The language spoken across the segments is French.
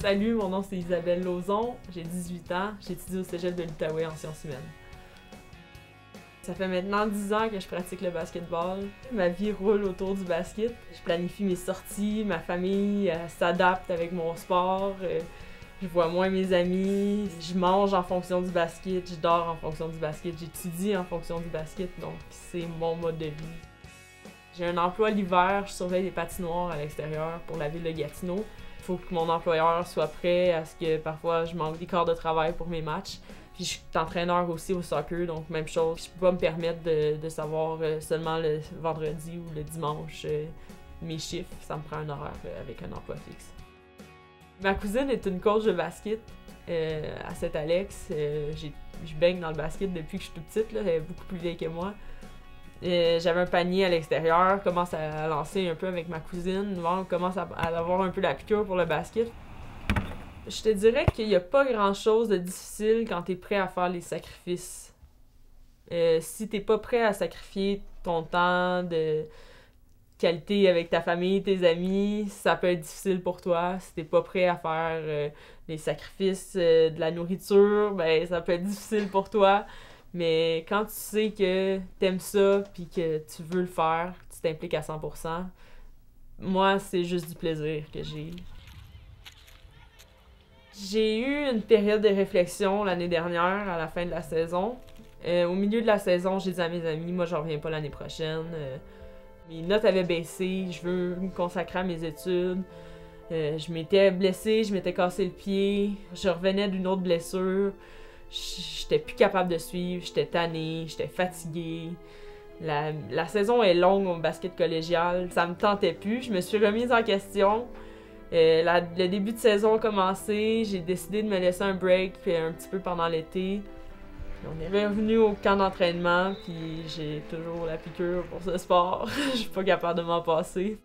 Salut, mon nom c'est Isabelle Lauzon, j'ai 18 ans, j'étudie au cégep de l'Outaouais en sciences humaines. Ça fait maintenant 10 ans que je pratique le basketball. Ma vie roule autour du basket. Je planifie mes sorties, ma famille s'adapte avec mon sport. Je vois moins mes amis, je mange en fonction du basket, je dors en fonction du basket, j'étudie en fonction du basket, donc c'est mon mode de vie. J'ai un emploi l'hiver, je surveille les patinoires à l'extérieur pour la ville de Gatineau. Il faut que mon employeur soit prêt à ce que parfois je manque des quarts de travail pour mes matchs. Puis je suis entraîneur aussi au soccer, donc même chose. Je peux pas me permettre de savoir seulement le vendredi ou le dimanche mes chiffres. Ça me prend un horaire avec un emploi fixe. Ma cousine est une coach de basket à Saint-Alex. Je baigne dans le basket depuis que je suis toute petite, là. Elle est beaucoup plus vieille que moi. J'avais un panier à l'extérieur, commence à lancer un peu avec ma cousine. On commence à avoir un peu la piqûre pour le basket. Je te dirais qu'il n'y a pas grand-chose de difficile quand tu es prêt à faire les sacrifices. Si tu n'es pas prêt à sacrifier ton temps de qualité avec ta famille, tes amis, ça peut être difficile pour toi. Si tu n'es pas prêt à faire les sacrifices de la nourriture, ben ça peut être difficile pour toi. Mais quand tu sais que t'aimes ça puis que tu veux le faire, tu t'impliques à 100%, moi, c'est juste du plaisir que j'ai. J'ai eu une période de réflexion l'année dernière, à la fin de la saison. Au milieu de la saison, j'ai dit à mes amis, moi, j'en reviens pas l'année prochaine. Mes notes avaient baissé, je veux me consacrer à mes études. Je m'étais blessée, je m'étais cassé le pied, je revenais d'une autre blessure. J'étais plus capable de suivre, j'étais tannée, j'étais fatiguée. La saison est longue au basket collégial, ça me tentait plus, je me suis remise en question. Le début de saison a commencé, j'ai décidé de me laisser un break un petit peu pendant l'été. Puis on est revenu au camp d'entraînement, puis j'ai toujours la piqûre pour ce sport. Je suis pas capable de m'en passer.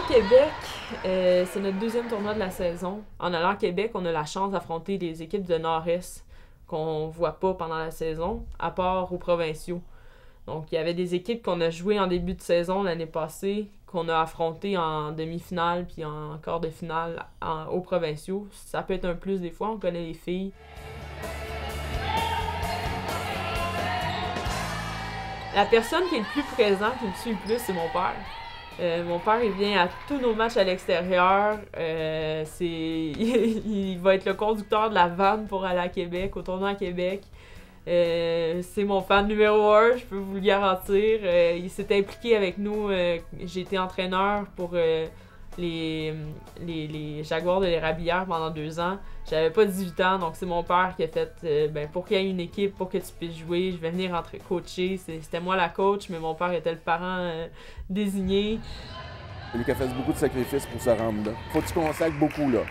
Québec, c'est notre deuxième tournoi de la saison. En allant à Québec, on a la chance d'affronter des équipes de Nord-Est qu'on voit pas pendant la saison, à part aux provinciaux. Donc, il y avait des équipes qu'on a jouées en début de saison l'année passée, qu'on a affrontées en demi-finale puis en quart de finale aux provinciaux. Ça peut être un plus des fois, on connaît les filles. La personne qui est le plus présente, qui me suit le plus, c'est mon père. Mon père, il vient à tous nos matchs à l'extérieur. Il va être le conducteur de la vanne pour aller à Québec, au tournoi à Québec. C'est mon fan numéro 1, je peux vous le garantir. Il s'est impliqué avec nous. J'ai été entraîneur pour les Jaguars de l'Érabilière pendant 2 ans. J'avais pas 18 ans, donc c'est mon père qui a fait pour qu'il y ait une équipe, pour que tu puisses jouer, je vais venir coacher. C'était moi la coach, mais mon père était le parent désigné. Lucas fait beaucoup de sacrifices pour se rendre là. Faut que tu consacres beaucoup là.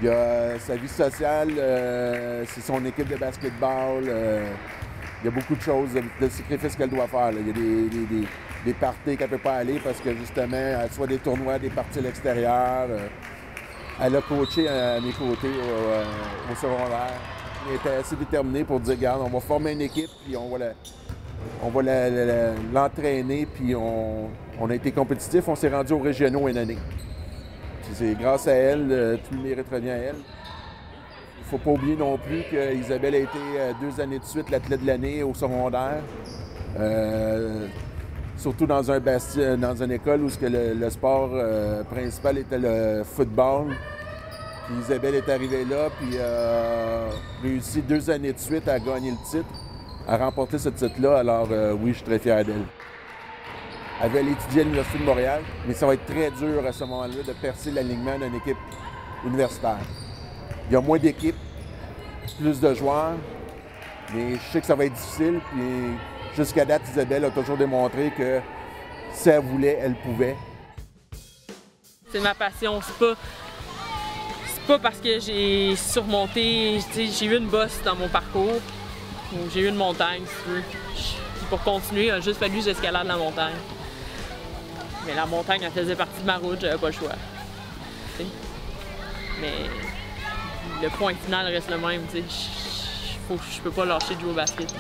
Il y a sa vie sociale, c'est son équipe de basketball. Il y a beaucoup de choses, de sacrifices qu'elle doit faire. Là. Il y a des parties qu'elle ne peut pas aller parce que justement, soit des tournois, des parties à l'extérieur. Elle a coaché à mes côtés au secondaire. Elle était assez déterminée pour dire, regarde, on va former une équipe, puis on va l'entraîner, puis on a été compétitif, on s'est rendu aux régionaux une année. C'est grâce à elle, tout le mérite revient à elle. Il ne faut pas oublier non plus qu'Isabelle a été 2 années de suite l'athlète de l'année au secondaire. Surtout dans une école où le sport principal était le football. Puis Isabelle est arrivée là, puis a réussi 2 années de suite à gagner le titre, à remporter ce titre-là. Alors oui, je suis très fier d'elle. Elle veut aller étudier à l'Université de Montréal, mais ça va être très dur à ce moment-là de percer l'alignement d'une équipe universitaire. Il y a moins d'équipes, plus de joueurs, mais je sais que ça va être difficile. Puis jusqu'à date, Isabelle a toujours démontré que si elle voulait, elle pouvait. C'est ma passion, c'est pas parce que j'ai surmonté, j'ai eu une bosse dans mon parcours, ou j'ai eu une montagne, si tu veux. Pour continuer, il a juste fallu que j'escalade la montagne. Mais la montagne, elle faisait partie de ma route, j'avais pas le choix. T'sais. Mais le point final reste le même, je peux pas lâcher de jouer au basket.